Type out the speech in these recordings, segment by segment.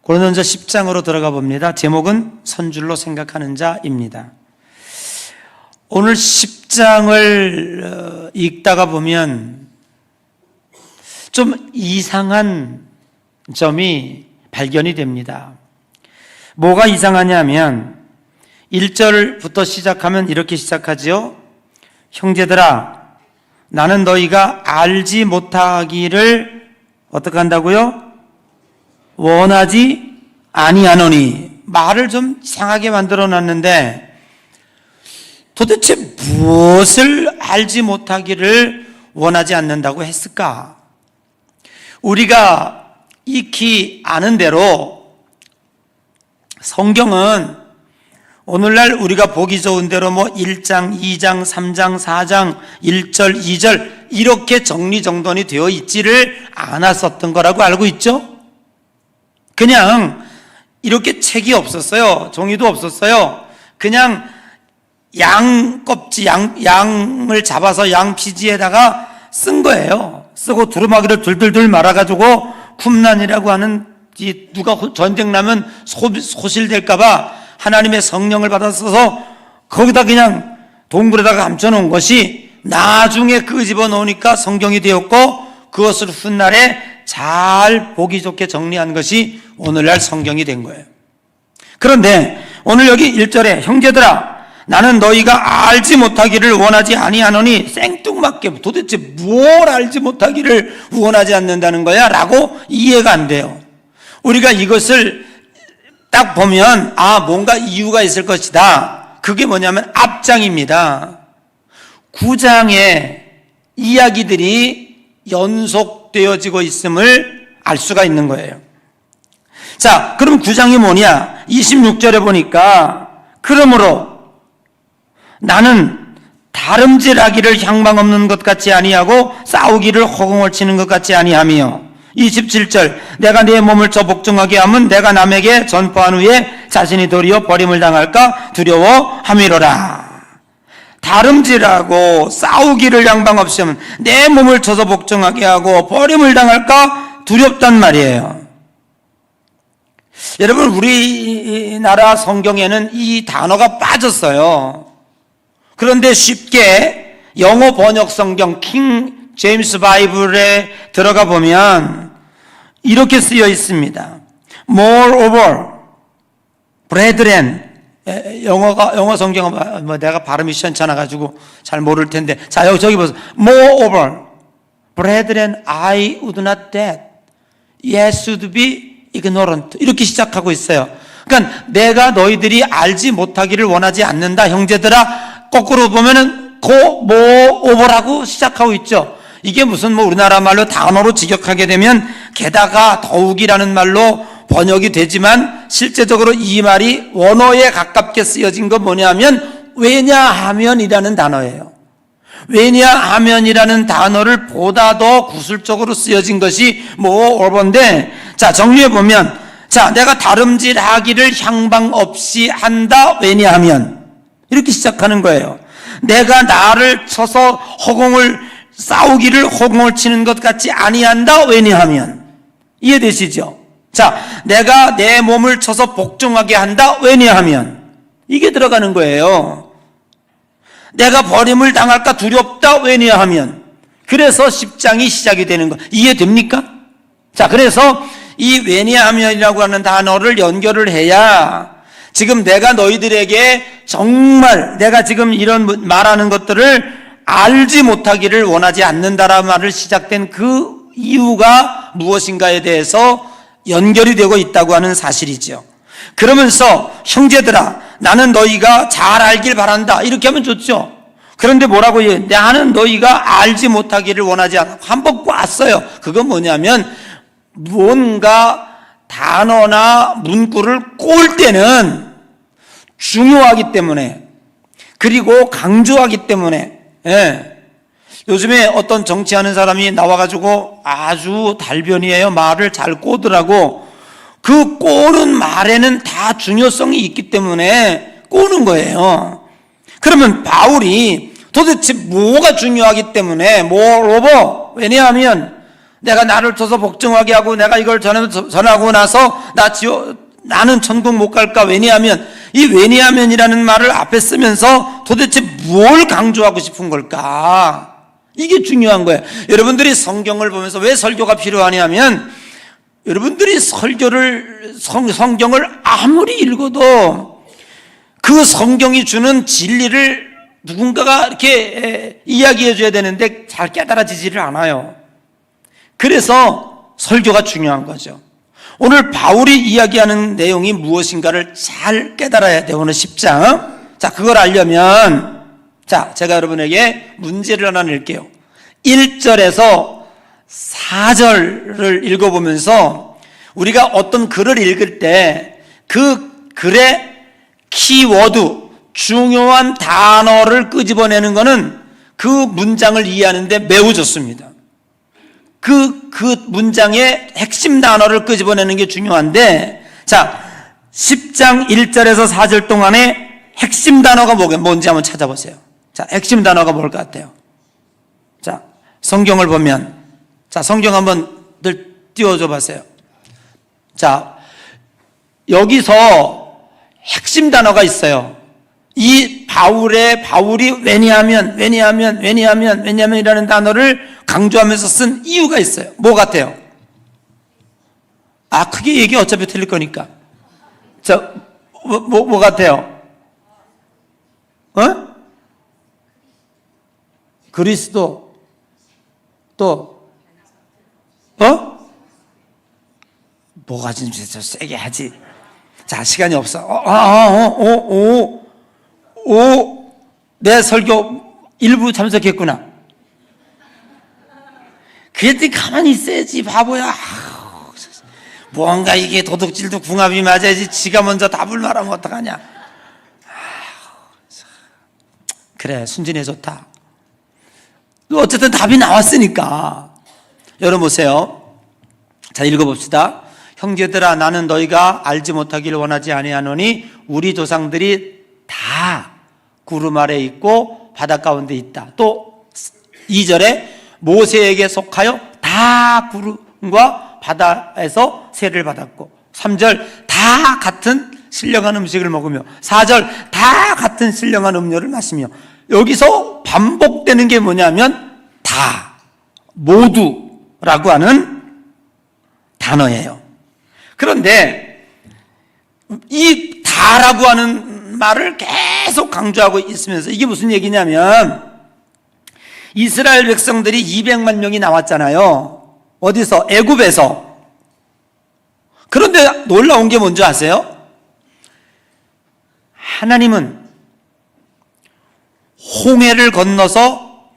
고린도전서 10장으로 들어가 봅니다. 제목은 선줄로 생각하는 자입니다. 오늘 10장을 읽다가 보면 좀 이상한 점이 발견이 됩니다. 뭐가 이상하냐면 1절부터 시작하면 이렇게 시작하지요. 형제들아, 나는 너희가 알지 못하기를 어떻게 한다고요? 원하지 아니하노니. 말을 좀 이상하게 만들어 놨는데 도대체 무엇을 알지 못하기를 원하지 않는다고 했을까? 우리가 익히 아는 대로 성경은 오늘날 우리가 보기 좋은 대로 1장, 2장, 3장, 4장, 1절, 2절 이렇게 정리정돈이 되어 있지를 않았었던 거라고 알고 있죠? 그냥 이렇게 책이 없었어요. 종이도 없었어요. 그냥 양을 잡아서 양 피지에다가 쓴 거예요. 쓰고 두루마기를 둘둘둘 말아가지고 쿰란이라고 하는 누가 전쟁 나면 소실될까봐 하나님의 성령을 받아서 거기다 그냥 동굴에다가 감춰놓은 것이 나중에 끄집어 놓으니까 성경이 되었고 그것을 훗날에 잘 보기 좋게 정리한 것이 오늘날 성경이 된 거예요. 그런데 오늘 여기 1절에 형제들아, 나는 너희가 알지 못하기를 원하지 아니하노니, 생뚱맞게 도대체 뭘 알지 못하기를 원하지 않는다는 거야? 라고 이해가 안 돼요. 우리가 이것을 딱 보면 뭔가 이유가 있을 것이다. 그게 뭐냐면 앞장입니다. 9장의 이야기들이 연속되어지고 있음을 알 수가 있는 거예요. 자, 그럼 9장이 뭐냐? 26절에 보니까 그러므로 나는 다름질하기를 향방 없는 것 같이 아니하고 싸우기를 허공을 치는 것 같이 아니하며, 27절 내가 내 몸을 저 복종하게 하면 내가 남에게 전파한 후에 자신이 도리어 버림을 당할까 두려워함이로라. 다름질하고 싸우기를 양방 없이 하면 내 몸을 쳐서 복종하게 하고 버림을 당할까 두렵단 말이에요. 여러분, 우리나라 성경에는 이 단어가 빠졌어요. 그런데 쉽게 영어 번역 성경 킹 제임스 바이블에 들어가 보면 이렇게 쓰여 있습니다. Moreover, brethren. 영어 성경은 내가 발음이 시원찮아 가지고 잘 모를 텐데, 자, 저기 보세요. Moreover, brethren, I would not that ye should be ignorant. 이렇게 시작하고 있어요. 그러니까 내가 너희들이 알지 못하기를 원하지 않는다. 형제들아, 거꾸로 보면은 moreover라고 시작하고 있죠. 이게 무슨 우리나라 말로 단어로 직역하게 되면 게다가 더욱이라는 말로 번역이 되지만 실제적으로 이 말이 원어에 가깝게 쓰여진 건 뭐냐면 왜냐하면이라는 단어예요. 왜냐하면이라는 단어를 보다 더 구술적으로 쓰여진 것이 moreover인데, 자, 정리해 보면, 자, 내가 다름질하기를 향방 없이 한다. 왜냐하면 이렇게 시작하는 거예요. 내가 나를 쳐서 싸우기를 허공을 치는 것 같이 아니한다. 왜냐하면. 이해되시죠? 자, 내가 내 몸을 쳐서 복종하게 한다. 왜냐하면. 이게 들어가는 거예요. 내가 버림을 당할까 두렵다. 왜냐하면. 그래서 10장이 시작이 되는 거. 이해됩니까? 자, 그래서 이 왜냐하면이라고 하는 단어를 연결을 해야 지금 내가 너희들에게 정말 내가 지금 이런 말하는 것들을 알지 못하기를 원하지 않는다라는 말을 시작된 그 이유가 무엇인가에 대해서 연결이 되고 있다고 하는 사실이죠. 그러면서 형제들아, 나는 너희가 잘 알길 바란다. 이렇게 하면 좋죠. 그런데 뭐라고 해요? 나는 너희가 알지 못하기를 원하지 않아. 한 번 꽈어요. 그건 뭐냐면 뭔가 단어나 문구를 꼴 때는 중요하기 때문에, 그리고 강조하기 때문에, 요즘에 어떤 정치하는 사람이 나와가지고 아주 달변이에요. 말을 잘 꼬더라고. 그 꼬는 말에는 다 중요성이 있기 때문에 꼬는 거예요. 그러면 바울이 도대체 뭐가 중요하기 때문에 moreover, 왜냐하면 내가 나를 쳐서 복종하게 하고 내가 이걸 전하고 나서 나는 천국 못 갈까? 왜냐하면 이 왜냐하면이라는 말을 앞에 쓰면서 도대체 뭘 강조하고 싶은 걸까? 이게 중요한 거예요. 여러분들이 성경을 보면서 왜 설교가 필요하냐면 여러분들이 성경을 아무리 읽어도 그 성경이 주는 진리를 누군가가 이렇게 이야기해 줘야 되는데 잘 깨달아지지를 않아요. 그래서 설교가 중요한 거죠. 오늘 바울이 이야기하는 내용이 무엇인가를 잘 깨달아야 돼요. 오늘 10장. 자, 그걸 알려면 제가 여러분에게 문제를 하나 낼게요. 1절에서 4절을 읽어보면서 우리가 어떤 글을 읽을 때 그 글의 키워드, 중요한 단어를 끄집어내는 것은 그 문장을 이해하는데 매우 좋습니다. 그 문장의 핵심 단어를 끄집어내는 게 중요한데, 자, 10장 1절에서 4절 동안에 핵심 단어가 뭔지 한번 찾아보세요. 자, 핵심 단어가 뭘 것 같아요? 자, 성경을 보면, 자, 성경 한번 띄워줘 보세요. 자, 여기서 핵심 단어가 있어요. 이 바울이 왜냐하면이라는 단어를 강조하면서 쓴 이유가 있어요. 뭐 같아요? 크게 얘기 어차피 틀릴 거니까. 뭐 같아요? 그리스도, 또, 뭐가 좀 세게 하지. 자, 시간이 없어. 내 설교 일부 참석했구나. 그랬더니 가만히 있어야지, 바보야. 뭔가 이게 도둑질도 궁합이 맞아야지. 지가 먼저 답을 말하면 어떡하냐. 그래, 순진해 좋다. 어쨌든 답이 나왔으니까. 여러분 보세요. 자, 읽어봅시다. 형제들아, 나는 너희가 알지 못하기를 원하지 아니하노니 우리 조상들이 다 구름 아래 있고 바다 가운데 있다. 또 2절에 모세에게 속하여 다 구름과 바다에서 세를 받았고, 3절 다 같은 신령한 음식을 먹으며, 4절 다 같은 신령한 음료를 마시며. 여기서 반복되는 게 뭐냐면 다, 모두라고 하는 단어예요. 그런데 이 다라고 하는 말을 계속 강조하고 있으면서 이게 무슨 얘기냐면, 이스라엘 백성들이 200만 명이 나왔잖아요. 어디서? 애굽에서. 그런데 놀라운 게 뭔지 아세요? 하나님은 홍해를 건너서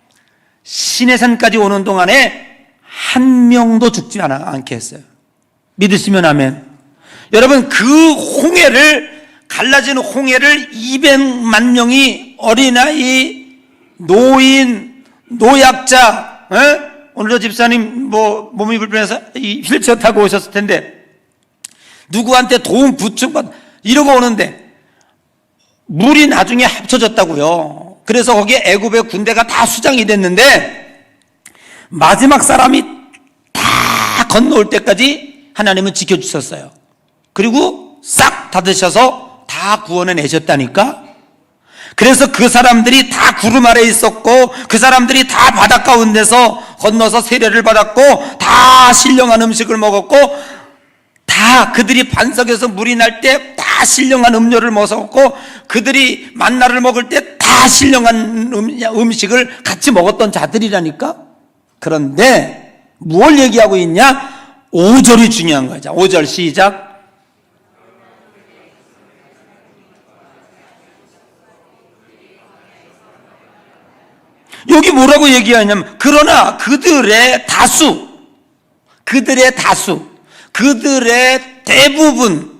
시내산까지 오는 동안에 한 명도 죽지 않게 했어요. 믿으시면 아멘. 여러분, 그 홍해를, 갈라진 홍해를 200만 명이 어린아이, 노인, 노약자, 오늘도 집사님 몸이 불편해서 휠체어 타고 오셨을 텐데 누구한테 도움 부축받 이러고 오는데 물이 나중에 합쳐졌다고요. 그래서 거기에 애굽의 군대가 다 수장이 됐는데 마지막 사람이 다 건너올 때까지 하나님은 지켜주셨어요. 그리고 싹 닫으셔서 다 구원해 내셨다니까. 그래서 그 사람들이 다 구름 아래 있었고, 그 사람들이 다 바다 가운데서 건너서 세례를 받았고, 다 신령한 음식을 먹었고, 다 그들이 반석에서 물이 날 때 다 신령한 음료를 먹었고, 그들이 만나를 먹을 때 다 신령한 음식을 같이 먹었던 자들이라니까. 그런데 뭘 얘기하고 있냐? 5절이 중요한 거죠. 5절 시작. 여기 뭐라고 얘기하냐면, 그러나 그들의 대부분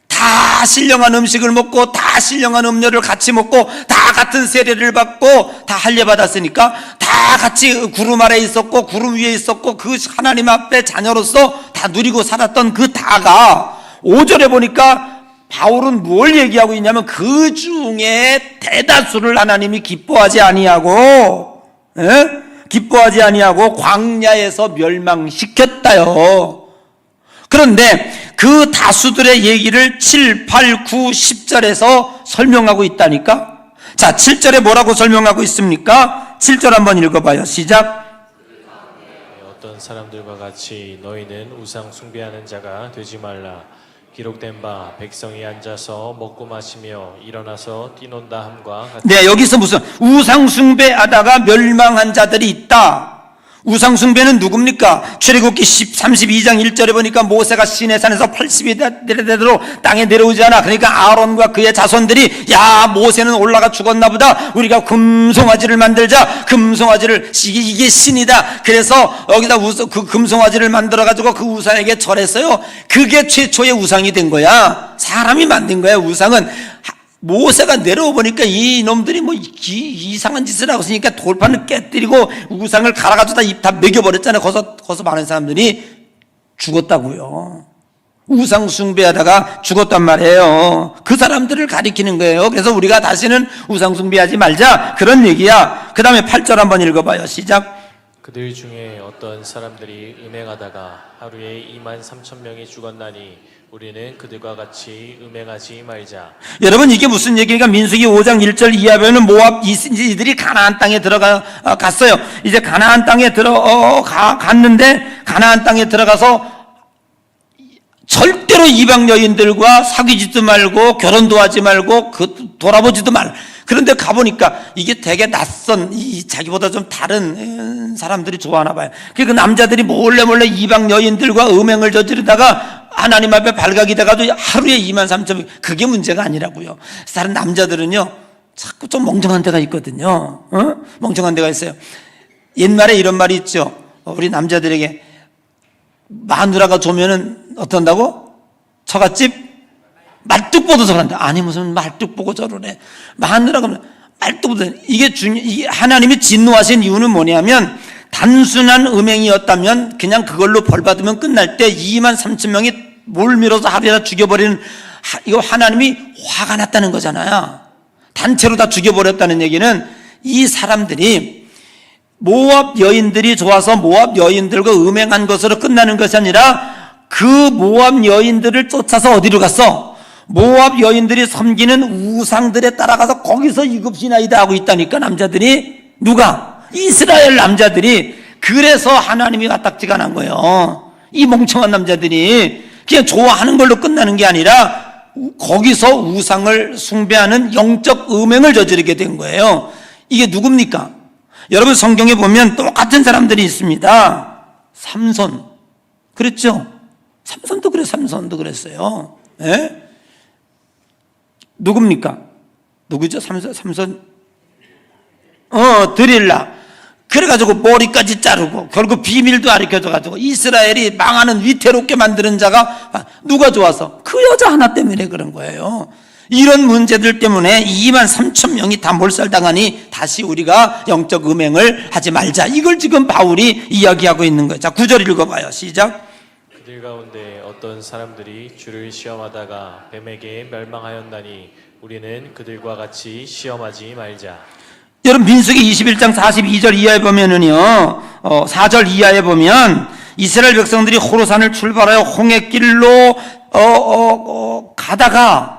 다 신령한 음식을 먹고 다 신령한 음료를 같이 먹고 다 같은 세례를 받고 다 할례 받았으니까 다 같이 구름 아래 있었고 구름 위에 있었고 그 하나님 앞에 자녀로서 다 누리고 살았던 그 다가 5절에 보니까 바울은 뭘 얘기하고 있냐면 그 중에 대다수를 하나님이 기뻐하지 아니하고 기뻐하지 아니하고 광야에서 멸망시켰다요. 그런데 그 다수들의 얘기를 7, 8, 9, 10절에서 설명하고 있다니까. 자, 7절에 뭐라고 설명하고 있습니까? 7절 한번 읽어봐요. 시작. 어떤 사람들과 같이 너희는 우상 숭배하는 자가 되지 말라. 기록된 바 백성이 앉아서 먹고 마시며 일어나서 뛰논다 함과 같이. 네, 여기서 무슨 우상 숭배하다가 멸망한 자들이 있다. 우상 숭배는 누굽니까? 출애굽기 32장 1절에 보니까 모세가 시내산에서 80이 되도록 땅에 내려오지 않아. 그러니까 아론과 그의 자손들이 야, 모세는 올라가 죽었나 보다. 우리가 금송아지를 만들자. 금송아지를 이게 신이다. 그래서 여기다 그 금송아지를 만들어 가지고 그 우상에게 절했어요. 그게 최초의 우상이 된 거야. 사람이 만든 거야. 우상은. 모세가 내려오 보니까 이 놈들이 뭐 이상한 짓을 하고 있으니까 돌판을 깨뜨리고 우상을 갈아가지고 입 다 먹여버렸잖아요. 거기서 많은 사람들이 죽었다고요. 우상 숭배하다가 죽었단 말이에요. 그 사람들을 가리키는 거예요. 그래서 우리가 다시는 우상 숭배하지 말자, 그런 얘기야. 그 다음에 8절 한번 읽어봐요. 시작. 그들 중에 어떤 사람들이 음행하다가 하루에 23,000명이 죽었나니 우리는 그들과 같이 음행하지 말자. 여러분, 이게 무슨 얘기니까? 민수기 5장 1절 이하 보면 모압 이들이 가나안 땅에 갔어요. 이제 가나안 땅에 갔는데 가나안 땅에 들어가서 절대로 이방 여인들과 사귀지도 말고 결혼도 하지 말고 돌아보지도 말. 그런데 가보니까 이게 되게 낯선, 자기보다 좀 다른 사람들이 좋아하나 봐요. 그 남자들이 몰래 이방 여인들과 음행을 저지르다가 하나님 앞에 발각이 돼가지고 하루에 23,000명. 그게 문제가 아니라고요. 다른 남자들은요, 자꾸 좀 멍청한 데가 있거든요. 멍청한 데가 있어요. 옛말에 이런 말이 있죠. 우리 남자들에게 마누라가 좋으면은 어떤다고? 처갓집 말뚝 보고 저런다. 아니, 무슨 말뚝 보고 저러네. 마누라가 말뚝 보고. 이게 하나님이 진노하신 이유는 뭐냐면, 단순한 음행이었다면 그냥 그걸로 벌 받으면 끝날 때 23,000명이 몰밀어서 하루에 다 죽여버리는, 이거 하나님이 화가 났다는 거잖아요. 단체로 다 죽여버렸다는 얘기는 이 사람들이 모압 여인들이 좋아서 모압 여인들과 음행한 것으로 끝나는 것이 아니라 그 모압 여인들을 쫓아서 어디로 갔어? 모압 여인들이 섬기는 우상들에 따라가서 거기서 이급신하이다 하고 있다니까. 남자들이. 누가? 이스라엘 남자들이. 그래서 하나님이 가딱지가 난 거예요. 이 멍청한 남자들이 그냥 좋아하는 걸로 끝나는 게 아니라 거기서 우상을 숭배하는 영적 음행을 저지르게 된 거예요. 이게 누굽니까? 여러분, 성경에 보면 똑같은 사람들이 있습니다. 삼손. 그랬죠? 삼손도 그랬어요. 예? 누굽니까? 누구죠? 삼손? 드릴라. 그래가지고 머리까지 자르고 결국 비밀도 가르쳐줘가지고 이스라엘이 망하는 위태롭게 만드는 자가 누가 좋아서? 그 여자 하나 때문에 그런 거예요. 이런 문제들 때문에 23,000명이 다 몰살당하니 다시 우리가 영적 음행을 하지 말자. 이걸 지금 바울이 이야기하고 있는 거예요. 자, 9절 읽어봐요. 시작. 그들 가운데 어떤 사람들이 주를 시험하다가 뱀에게 멸망하였나니 우리는 그들과 같이 시험하지 말자. 여러분, 민수기 21장 42절 이하에 보면은요, 4절 이하에 보면 이스라엘 백성들이 호로산을 출발하여 홍해길로 가다가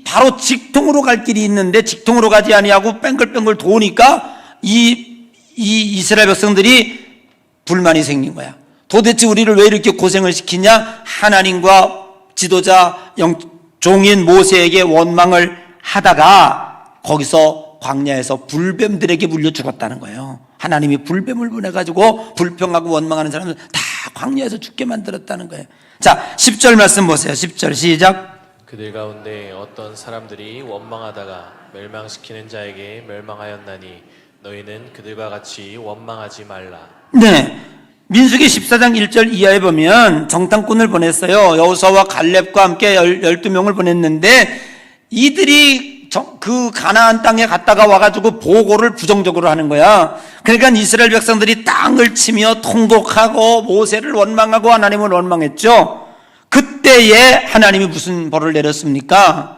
바로 직통으로 갈 길이 있는데 직통으로 가지 아니하고 뺑글뺑글 도니까 이스라엘 백성들이 불만이 생긴 거야. 도대체 우리를 왜 이렇게 고생을 시키냐? 하나님과 지도자 종인 모세에게 원망을 하다가 거기서 광야에서 불뱀들에게 물려 죽었다는 거예요. 하나님이 불뱀을 보내가지고 불평하고 원망하는 사람들 다 광야에서 죽게 만들었다는 거예요. 자, 10절 말씀 보세요. 10절 시작. 그들 가운데 어떤 사람들이 원망하다가 멸망시키는 자에게 멸망하였나니 너희는 그들과 같이 원망하지 말라. 네, 민수기 14장 1절 이하에 보면 정탐꾼을 보냈어요. 여호수아와 갈렙과 함께 12명을 보냈는데 이들이 그 가나안 땅에 갔다가 와가지고 보고를 부정적으로 하는 거야. 그러니까 이스라엘 백성들이 땅을 치며 통곡하고 모세를 원망하고 하나님을 원망했죠. 그때에 하나님이 무슨 벌을 내렸습니까?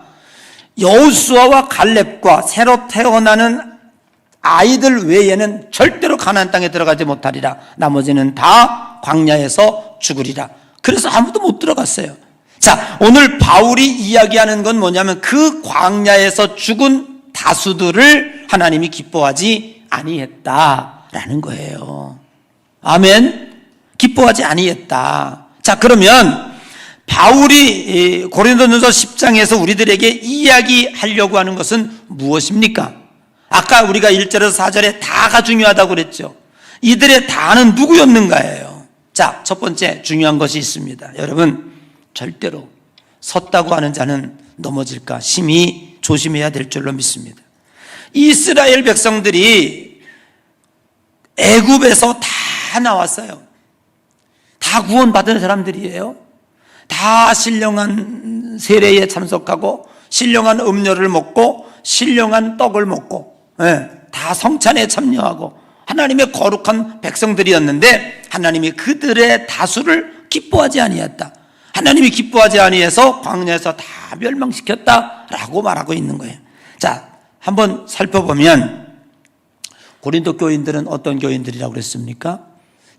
여호수아와 갈렙과 새로 태어나는 아이들 외에는 절대로 가나안 땅에 들어가지 못하리라. 나머지는 다 광야에서 죽으리라. 그래서 아무도 못 들어갔어요. 자, 오늘 바울이 이야기하는 건 뭐냐면 그 광야에서 죽은 다수들을 하나님이 기뻐하지 아니했다라는 거예요. 아멘. 기뻐하지 아니했다. 자, 그러면 바울이 고린도전서 10장에서 우리들에게 이야기하려고 하는 것은 무엇입니까? 아까 우리가 1절에서 4절에 다가 중요하다고 그랬죠. 이들의 다는 누구였는가예요. 자, 첫 번째 중요한 것이 있습니다. 여러분, 절대로 섰다고 하는 자는 넘어질까 심히 조심해야 될 줄로 믿습니다. 이스라엘 백성들이 애굽에서 다 나왔어요. 다 구원받은 사람들이에요. 다 신령한 세례에 참석하고 신령한 음료를 먹고 신령한 떡을 먹고 다 성찬에 참여하고 하나님의 거룩한 백성들이었는데 하나님이 그들의 다수를 기뻐하지 아니했다. 하나님이 기뻐하지 아니해서 광야에서 다 멸망시켰다라고 말하고 있는 거예요. 자, 한번 살펴보면 고린도 교인들은 어떤 교인들이라고 그랬습니까?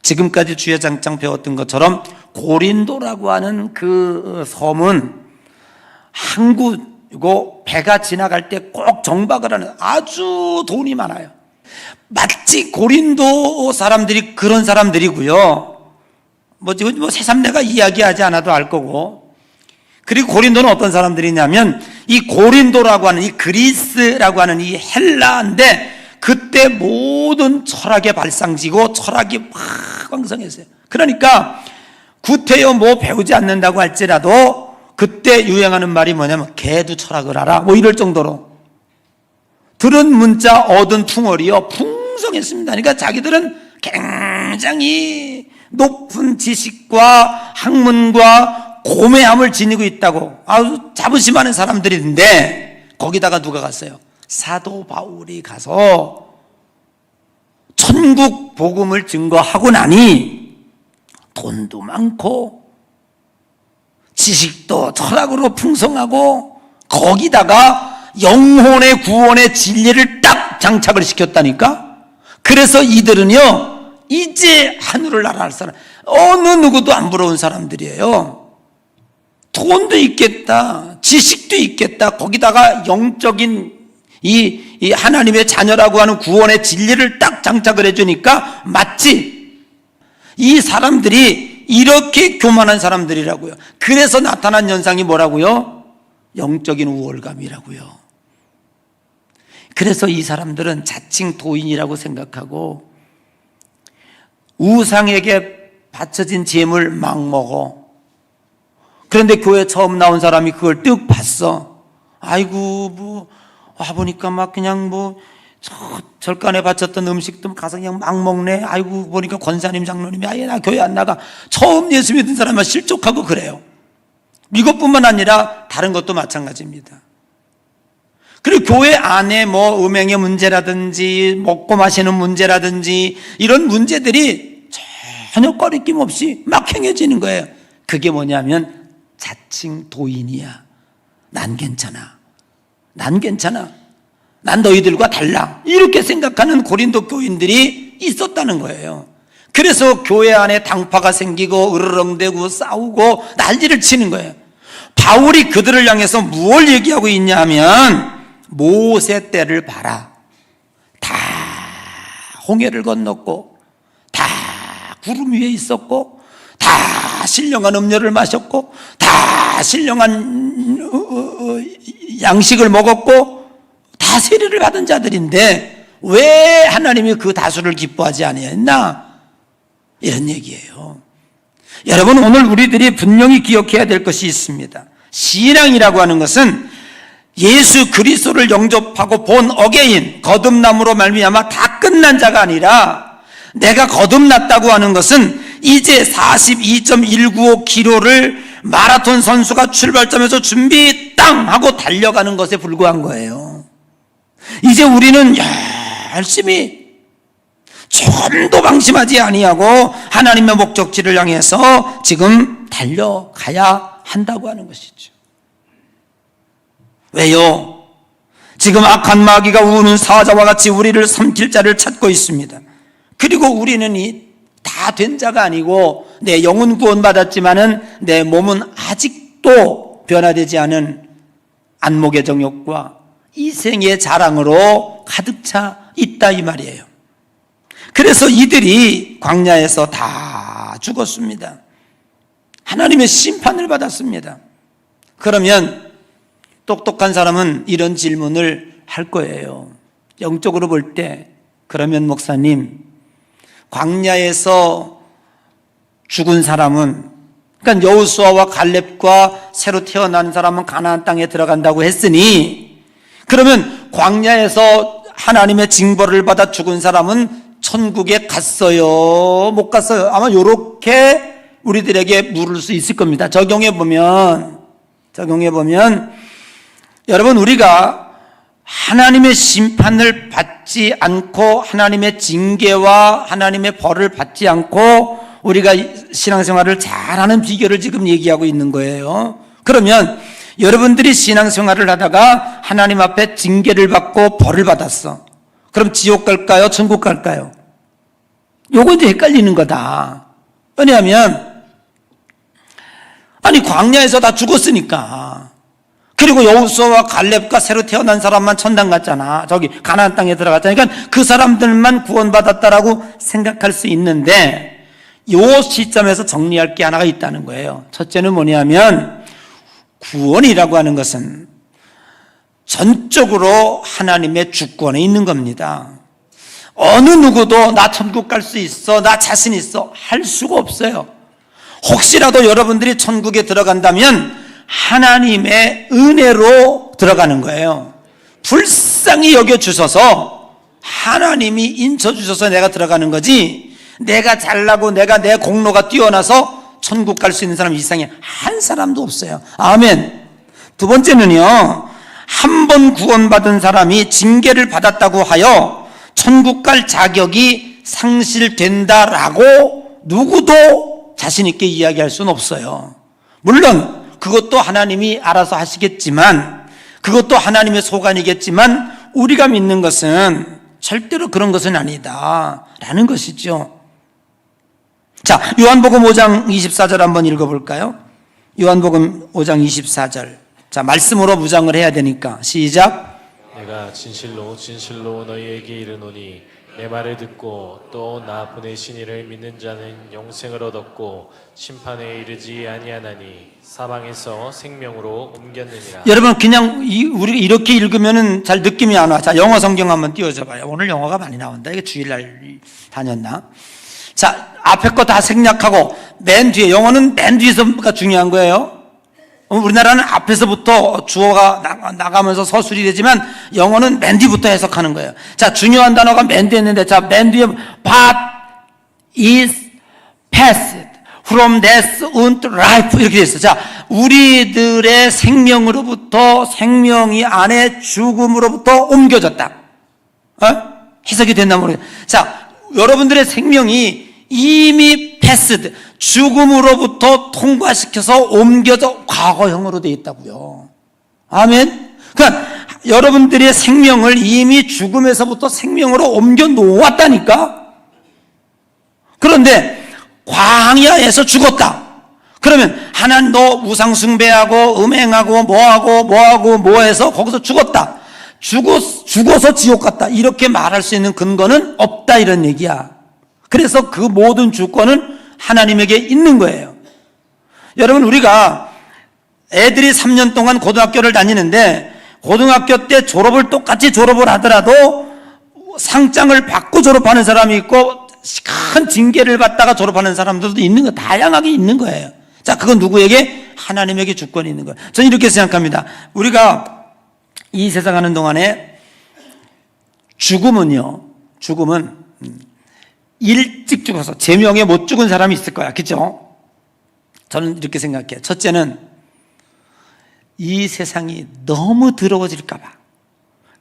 지금까지 주에 장장 배웠던 것처럼 고린도라고 하는 그 섬은 항구고 배가 지나갈 때 꼭 정박을 하는 아주 돈이 많아요. 마치 고린도 사람들이 그런 사람들이고요. 뭐 새삼 내가 이야기하지 않아도 알 거고. 그리고 고린도는 어떤 사람들이냐면 이 고린도라고 하는 이 그리스라고 하는 이 헬라인데 그때 모든 철학의 발상지고 철학이 막 왕성했어요. 그러니까 구태여 뭐 배우지 않는다고 할지라도 그때 유행하는 말이 뭐냐면 개도 철학을 알아 뭐 이럴 정도로 들은 문자 얻은 풍월이요 풍성했습니다. 그러니까 자기들은 굉장히 높은 지식과 학문과 고매함을 지니고 있다고 아주 자부심 많은 사람들인데 거기다가 누가 갔어요? 사도 바울이 가서 천국 복음을 증거하고 나니 돈도 많고 지식도 철학으로 풍성하고 거기다가 영혼의 구원의 진리를 딱 장착을 시켰다니까. 그래서 이들은요 이제 하늘을 날아갈 사람 어느 누구도 안 부러운 사람들이에요. 돈도 있겠다 지식도 있겠다 거기다가 영적인 이 하나님의 자녀라고 하는 구원의 진리를 딱 장착을 해주니까 마치 이 사람들이 이렇게 교만한 사람들이라고요. 그래서 나타난 현상이 뭐라고요? 영적인 우월감이라고요. 그래서 이 사람들은 자칭 도인이라고 생각하고 우상에게 바쳐진 재물 막 먹어. 그런데 교회 처음 나온 사람이 그걸 뜩 봤어. 아이고 뭐 와보니까 막 그냥 뭐 절간에 바쳤던 음식도 가서 그냥 막 먹네. 아이고 보니까 권사님 장로님이 아예 나 교회 안 나가. 처음 예수 믿은 사람만 실족하고 그래요. 이것뿐만 아니라 다른 것도 마찬가지입니다. 그리고 교회 안에 뭐 음행의 문제라든지 먹고 마시는 문제라든지 이런 문제들이 전혀 꺼리낌 없이 막 행해지는 거예요. 그게 뭐냐면 자칭 도인이야. 난 괜찮아. 난 괜찮아. 난 너희들과 달라. 이렇게 생각하는 고린도 교인들이 있었다는 거예요. 그래서 교회 안에 당파가 생기고 으르렁대고 싸우고 난리를 치는 거예요. 바울이 그들을 향해서 무엇을 얘기하고 있냐 하면 모세 때를 봐라. 다 홍해를 건넜고 다 구름 위에 있었고 다 신령한 음료를 마셨고 다 신령한 양식을 먹었고 다 세례를 받은 자들인데 왜 하나님이 그 다수를 기뻐하지 아니했나? 이런 얘기예요. 여러분 오늘 우리들이 분명히 기억해야 될 것이 있습니다. 신앙이라고 하는 것은 예수 그리스도를 영접하고 본 어게인 거듭남으로 말미암아 다 끝난 자가 아니라 내가 거듭났다고 하는 것은 이제 42.195km를 마라톤 선수가 출발점에서 준비 땅 하고 달려가는 것에 불과한 거예요. 이제 우리는 열심히 좀도 방심하지 아니하고 하나님의 목적지를 향해서 지금 달려가야 한다고 하는 것이죠. 왜요? 지금 악한 마귀가 우는 사자와 같이 우리를 삼킬 자를 찾고 있습니다. 그리고 우리는 다 된 자가 아니고 내 영은 구원받았지만은 내 몸은 아직도 변화되지 않은 안목의 정욕과 이생의 자랑으로 가득 차 있다 이 말이에요. 그래서 이들이 광야에서 다 죽었습니다. 하나님의 심판을 받았습니다. 그러면 똑똑한 사람은 이런 질문을 할 거예요. 영적으로 볼 때, 그러면 목사님, 광야에서 죽은 사람은, 그러니까 여호수아와 갈렙과 새로 태어난 사람은 가나안 땅에 들어간다고 했으니, 그러면 광야에서 하나님의 징벌을 받아 죽은 사람은 천국에 갔어요? 못 갔어요? 아마 이렇게 우리들에게 물을 수 있을 겁니다. 적용해 보면 여러분, 우리가 하나님의 심판을 받지 않고 하나님의 징계와 하나님의 벌을 받지 않고 우리가 신앙생활을 잘하는 비결을 지금 얘기하고 있는 거예요. 그러면 여러분들이 신앙생활을 하다가 하나님 앞에 징계를 받고 벌을 받았어. 그럼 지옥 갈까요? 천국 갈까요? 요거 이제 헷갈리는 거다. 왜냐하면 광야에서 다 죽었으니까. 그리고 여호수아와 갈렙과 새로 태어난 사람만 천당 갔잖아. 저기 가나안 땅에 들어갔잖아. 그러니까 그 사람들만 구원받았다라고 생각할 수 있는데 요 시점에서 정리할 게 하나가 있다는 거예요. 첫째는 뭐냐면 구원이라고 하는 것은 전적으로 하나님의 주권에 있는 겁니다. 어느 누구도 나 천국 갈 수 있어, 나 자신 있어 할 수가 없어요. 혹시라도 여러분들이 천국에 들어간다면 하나님의 은혜로 들어가는 거예요. 불쌍히 여겨주셔서 하나님이 인쳐주셔서 내가 들어가는 거지, 내가 잘나고 내가 내 공로가 뛰어나서 천국 갈 수 있는 사람 이상에 한 사람도 없어요. 아멘. 두 번째는요, 한 번 구원받은 사람이 징계를 받았다고 하여 천국 갈 자격이 상실된다라고 누구도 자신 있게 이야기할 수는 없어요. 물론 그것도 하나님이 알아서 하시겠지만, 그것도 하나님의 소관이겠지만 우리가 믿는 것은 절대로 그런 것은 아니다라는 것이죠. 자, 요한복음 5장 24절 한번 읽어볼까요? 요한복음 5장 24절. 자, 말씀으로 무장을 해야 되니까 시작. 내가 진실로 진실로 너희에게 이르노니 내 말을 듣고 또 나 보내신 이를 믿는 자는 영생을 얻었고 심판에 이르지 아니하나니 사망에서 생명으로 옮겼느니라. 여러분, 그냥 우리가 이렇게 읽으면 잘 느낌이 안 와. 자, 영어 성경 한번 띄워줘 봐요. 오늘 영어가 많이 나온다. 이게 주일날 다녔나? 자, 앞에 거 다 생략하고 맨 뒤에, 영어는 맨 뒤에서가 중요한 거예요. 우리나라는 앞에서부터 주어가 나가면서 서술이 되지만 영어는 맨 뒤부터 해석하는 거예요. 자, 중요한 단어가 맨 뒤에 있는데, 자, 맨 뒤에 but is passed from death unto life 이렇게 돼 있어. 자, 우리들의 생명으로부터, 생명이 안에 죽음으로부터 옮겨졌다. 해석이 됐나 모르겠어요. 자, 여러분들의 생명이 이미 패스드, 죽음으로부터 통과시켜서 옮겨져 과거형으로 되어 있다고요. 아멘. 그러니까 여러분들의 생명을 이미 죽음에서부터 생명으로 옮겨 놓았다니까. 그런데 광야에서 죽었다. 그러면 하나님 너 우상 숭배하고 음행하고 뭐해서 거기서 죽었다. 죽어서 지옥 갔다. 이렇게 말할 수 있는 근거는 없다 이런 얘기야. 그래서 그 모든 주권은 하나님에게 있는 거예요. 여러분, 우리가 애들이 3년 동안 고등학교를 다니는데 고등학교 때 똑같이 졸업을 하더라도 상장을 받고 졸업하는 사람이 있고 큰 징계를 받다가 졸업하는 사람들도 있는 거, 다양하게 있는 거예요. 자, 그건 누구에게? 하나님에게 주권이 있는 거예요. 저는 이렇게 생각합니다. 우리가 이 세상 하는 동안에 죽음은 일찍 죽어서 제명에 못 죽은 사람이 있을 거야. 그죠? 저는 이렇게 생각해요. 첫째는 이 세상이 너무 더러워질까 봐,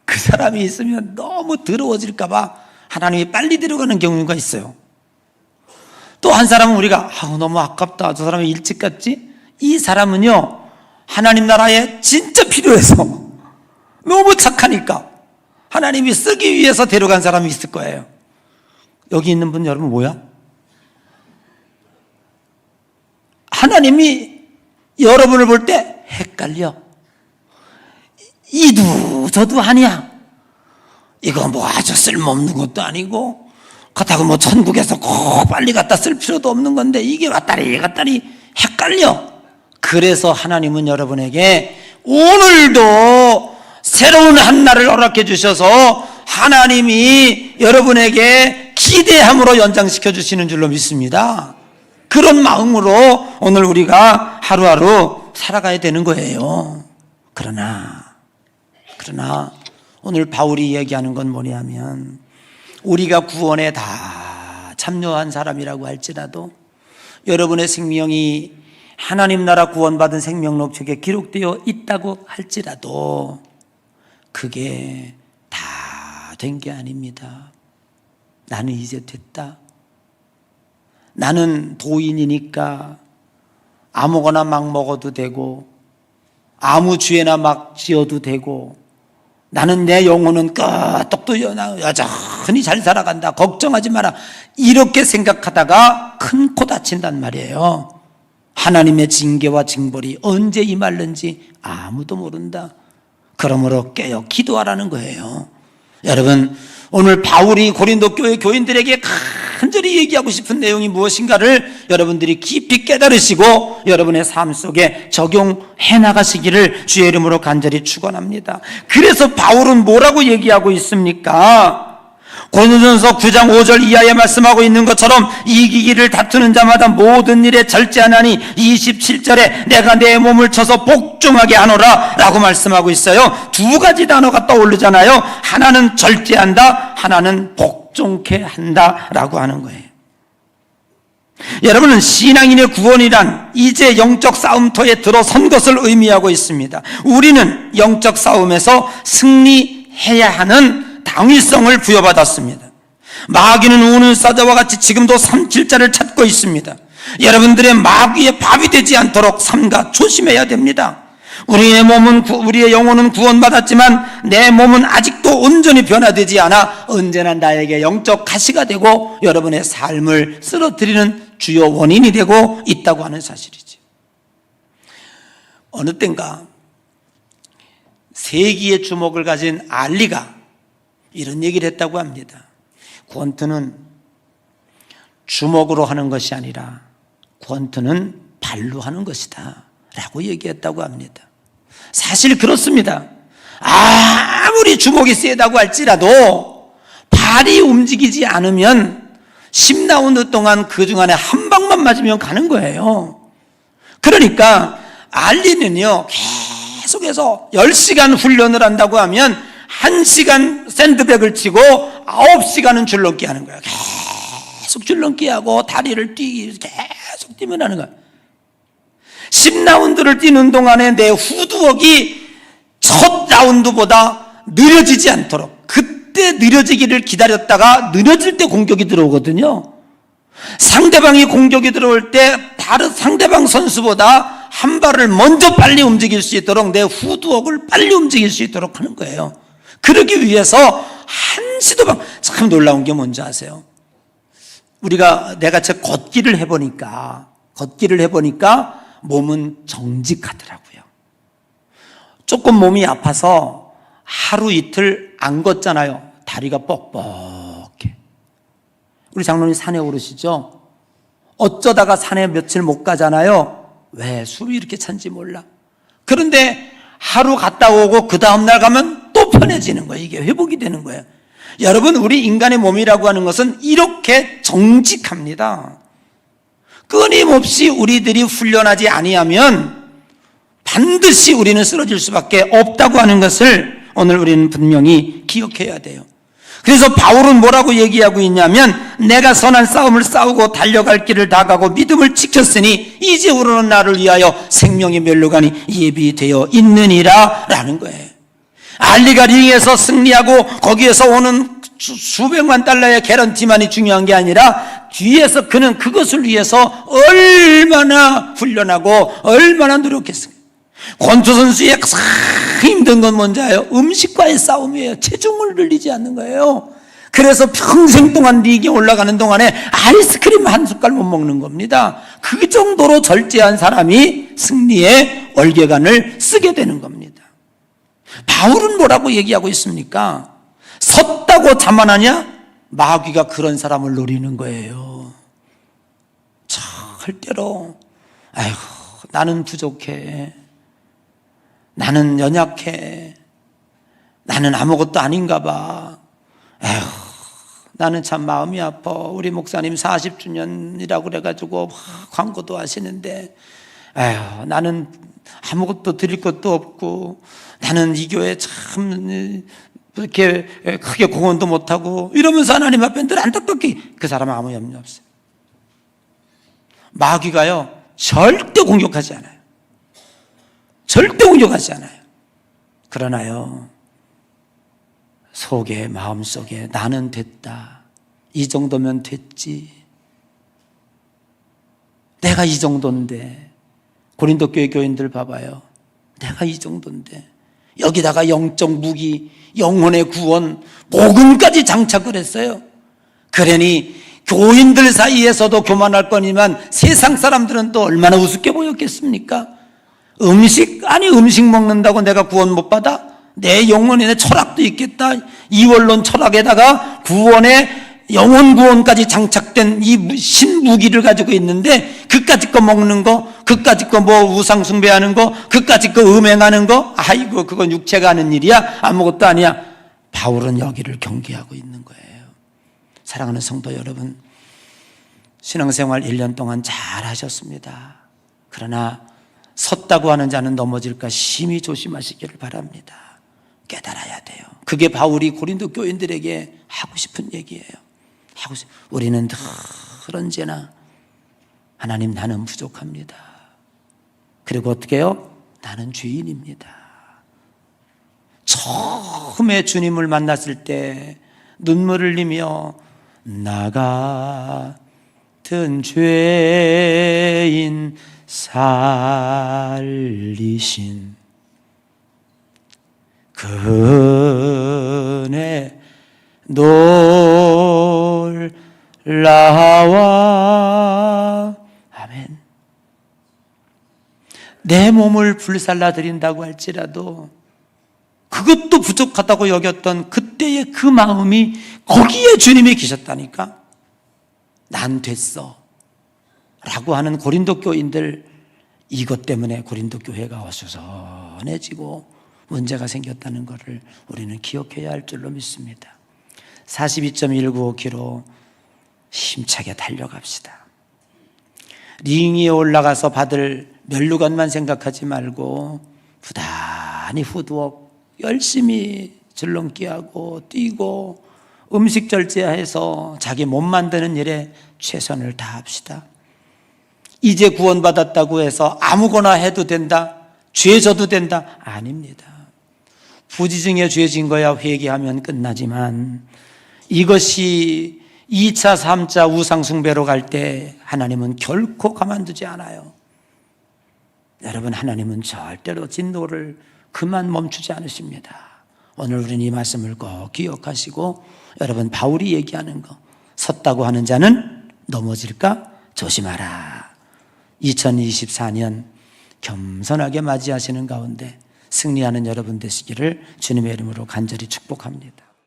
그 사람이 있으면 너무 더러워질까 봐 하나님이 빨리 데려가는 경우가 있어요. 또 한 사람은 우리가 너무 아깝다, 저 사람이 일찍 갔지? 이 사람은요, 하나님 나라에 진짜 필요해서, 너무 착하니까 하나님이 쓰기 위해서 데려간 사람이 있을 거예요. 여기 있는 분 여러분 뭐야? 하나님이 여러분을 볼 때 헷갈려. 이도 저도 아니야. 이거 뭐 아주 쓸모없는 것도 아니고 그렇다고 뭐 천국에서 꼭 빨리 갖다 쓸 필요도 없는 건데 이게 왔다리 갔다리 헷갈려. 그래서 하나님은 여러분에게 오늘도 새로운 한 날을 허락해 주셔서 하나님이 여러분에게 기대함으로 연장시켜 주시는 줄로 믿습니다. 그런 마음으로 오늘 우리가 하루하루 살아가야 되는 거예요. 그러나 오늘 바울이 얘기하는 건 뭐냐면 우리가 구원에 다 참여한 사람이라고 할지라도 여러분의 생명이 하나님 나라 구원받은 생명록책에 기록되어 있다고 할지라도 그게 다 된 게 아닙니다. 나는 이제 됐다. 나는 도인이니까 아무거나 막 먹어도 되고 아무 죄나 막 지어도 되고 나는 내 영혼은 끄떡도 여전히 잘 살아간다. 걱정하지 마라. 이렇게 생각하다가 큰 코 다친단 말이에요. 하나님의 징계와 징벌이 언제 임할는지 아무도 모른다. 그러므로 깨어 기도하라는 거예요. 여러분, 오늘 바울이 고린도 교회 교인들에게 간절히 얘기하고 싶은 내용이 무엇인가를 여러분들이 깊이 깨달으시고 여러분의 삶 속에 적용해 나가시기를 주의 이름으로 간절히 축원합니다. 그래서 바울은 뭐라고 얘기하고 있습니까? 고린도전서 9장 5절 이하에 말씀하고 있는 것처럼 이기기를 다투는 자마다 모든 일에 절제하나니 27절에 내가 내 몸을 쳐서 복종하게 하노라 라고 말씀하고 있어요. 두 가지 단어가 떠오르잖아요. 하나는 절제한다, 하나는 복종케 한다 라고 하는 거예요. 여러분은 신앙인의 구원이란 이제 영적 싸움터에 들어선 것을 의미하고 있습니다. 우리는 영적 싸움에서 승리해야 하는 당위성을 부여받았습니다. 마귀는 우는 사자와 같이 지금도 삼킬자를 찾고 있습니다. 여러분들의 마귀의 밥이 되지 않도록 삼가 조심해야 됩니다. 우리의 영혼은 구원받았지만 내 몸은 아직도 온전히 변화되지 않아 언제나 나에게 영적 가시가 되고 여러분의 삶을 쓰러뜨리는 주요 원인이 되고 있다고 하는 사실이지. 어느 땐가 세기의 주목을 가진 알리가 이런 얘기를 했다고 합니다. 권투는 주먹으로 하는 것이 아니라 권투는 발로 하는 것이다 라고 얘기했다고 합니다. 사실 그렇습니다. 아무리 주먹이 세다고 할지라도 발이 움직이지 않으면 10라운드 동안 그 중간에 한 방만 맞으면 가는 거예요. 그러니까 알리는요 계속해서 10시간 훈련을 한다고 하면 1시간 샌드백을 치고 9시간은 줄넘기 하는 거야. 계속 줄넘기 하고 다리를 계속 뛰면 하는 거야. 10라운드를 뛰는 동안에 내 후두억이 첫 라운드보다 느려지지 않도록 그때 느려지기를 기다렸다가 느려질 때 공격이 들어오거든요. 상대방이 공격이 들어올 때 다른 상대방 선수보다 한 발을 먼저 빨리 움직일 수 있도록 내 후두억을 빨리 움직일 수 있도록 하는 거예요. 그러기 위해서 한시도 참 놀라운 게 뭔지 아세요? 내가 제 걷기를 해보니까 몸은 정직하더라고요. 조금 몸이 아파서 하루 이틀 안 걷잖아요. 다리가 뻑뻑해. 우리 장로님 산에 오르시죠? 어쩌다가 산에 며칠 못 가잖아요. 왜? 숨이 이렇게 찬지 몰라. 그런데 하루 갔다 오고 그 다음날 가면 또 편해지는 거예요. 이게 회복이 되는 거예요. 여러분, 우리 인간의 몸이라고 하는 것은 이렇게 정직합니다. 끊임없이 우리들이 훈련하지 아니하면 반드시 우리는 쓰러질 수밖에 없다고 하는 것을 오늘 우리는 분명히 기억해야 돼요. 그래서 바울은 뭐라고 얘기하고 있냐면 내가 선한 싸움을 싸우고 달려갈 길을 다 가고 믿음을 지켰으니 이제 우러는 나를 위하여 생명의 면류관이 예비되어 있느니라 라는 거예요. 알리가 링에서 승리하고 거기에서 오는 수백만 달러의 개런티만이 중요한 게 아니라 뒤에서 그는 그것을 위해서 얼마나 훈련하고 얼마나 노력했습니까? 권투 선수의 가장 힘든 건 뭔지 알아요? 음식과의 싸움이에요. 체중을 늘리지 않는 거예요. 그래서 평생 동안 리그에 올라가는 동안에 아이스크림 한 숟갈 못 먹는 겁니다. 그 정도로 절제한 사람이 승리의 월계관을 쓰게 되는 겁니다. 바울은 뭐라고 얘기하고 있습니까? 섰다고 자만하냐? 마귀가 그런 사람을 노리는 거예요. 절대로 아이고 나는 부족해, 나는 연약해, 나는 아무것도 아닌가 봐, 에휴, 나는 참 마음이 아파. 우리 목사님 40주년이라고 그래가지고 광고도 하시는데 에휴, 나는 아무것도 드릴 것도 없고, 나는 이 교회 참 이렇게 크게 공헌도 못하고, 이러면서 하나님 앞에 늘 안타깝게, 그 사람은 아무 염려 없어요. 마귀가요 절대 공격하지 않아요. 절대 공격하지 않아요. 그러나요 속에, 마음속에 나는 됐다, 이 정도면 됐지, 내가 이 정도인데. 고린도 교회 교인들 봐봐요. 내가 이 정도인데 여기다가 영적 무기, 영혼의 구원, 복음까지 장착을 했어요. 그러니 교인들 사이에서도 교만할 거니만 세상 사람들은 또 얼마나 우습게 보였겠습니까? 음식 먹는다고 내가 구원 못 받아? 내 영혼에 철학도 있겠다. 이원론 철학에다가 구원의 영혼 구원까지 장착된 이 신무기를 가지고 있는데, 그까짓 거 먹는 거, 그까짓 거 뭐 우상 숭배하는 거, 그까짓 거 음행하는 거, 아이고 그건 육체가 하는 일이야, 아무것도 아니야. 바울은 여기를 경계하고 있는 거예요. 사랑하는 성도 여러분, 신앙생활 1년 동안 잘 하셨습니다. 그러나 섰다고 하는 자는 넘어질까 심히 조심하시기를 바랍니다. 깨달아야 돼요. 그게 바울이 고린도 교인들에게 하고 싶은 얘기예요. 우리는 늘 언제나 하나님, 나는 부족합니다. 그리고 어떻게 해요? 나는 죄인입니다. 처음에 주님을 만났을 때 눈물을 흘리며 나 같은 죄인 살리신 그네 놀라와. 아멘. 내 몸을 불살라 드린다고 할지라도 그것도 부족하다고 여겼던 그때의 그 마음이 거기에 주님이 계셨다니까. 난 됐어 라고 하는 고린도 교인들, 이것 때문에 고린도 교회가 어수선해지고 문제가 생겼다는 것을 우리는 기억해야 할 줄로 믿습니다. 42.195km 힘차게 달려갑시다. 링 위에 올라가서 받을 면류관만 생각하지 말고 부단히 푸드웍 열심히 줄넘기하고 뛰고 음식 절제해서 자기 몸 만드는 일에 최선을 다합시다. 이제 구원받았다고 해서 아무거나 해도 된다, 죄 져도 된다? 아닙니다. 부지중에 죄 진 거야 회개하면 끝나지만, 이것이 2차, 3차 우상 숭배로 갈 때 하나님은 결코 가만두지 않아요. 여러분, 하나님은 절대로 진노를 그만 멈추지 않으십니다. 오늘 우리는 이 말씀을 꼭 기억하시고, 여러분, 바울이 얘기하는 거, 섰다고 하는 자는 넘어질까 조심하라. 2024년 겸손하게 맞이하시는 가운데 승리하는 여러분 되시기를 주님의 이름으로 간절히 축복합니다.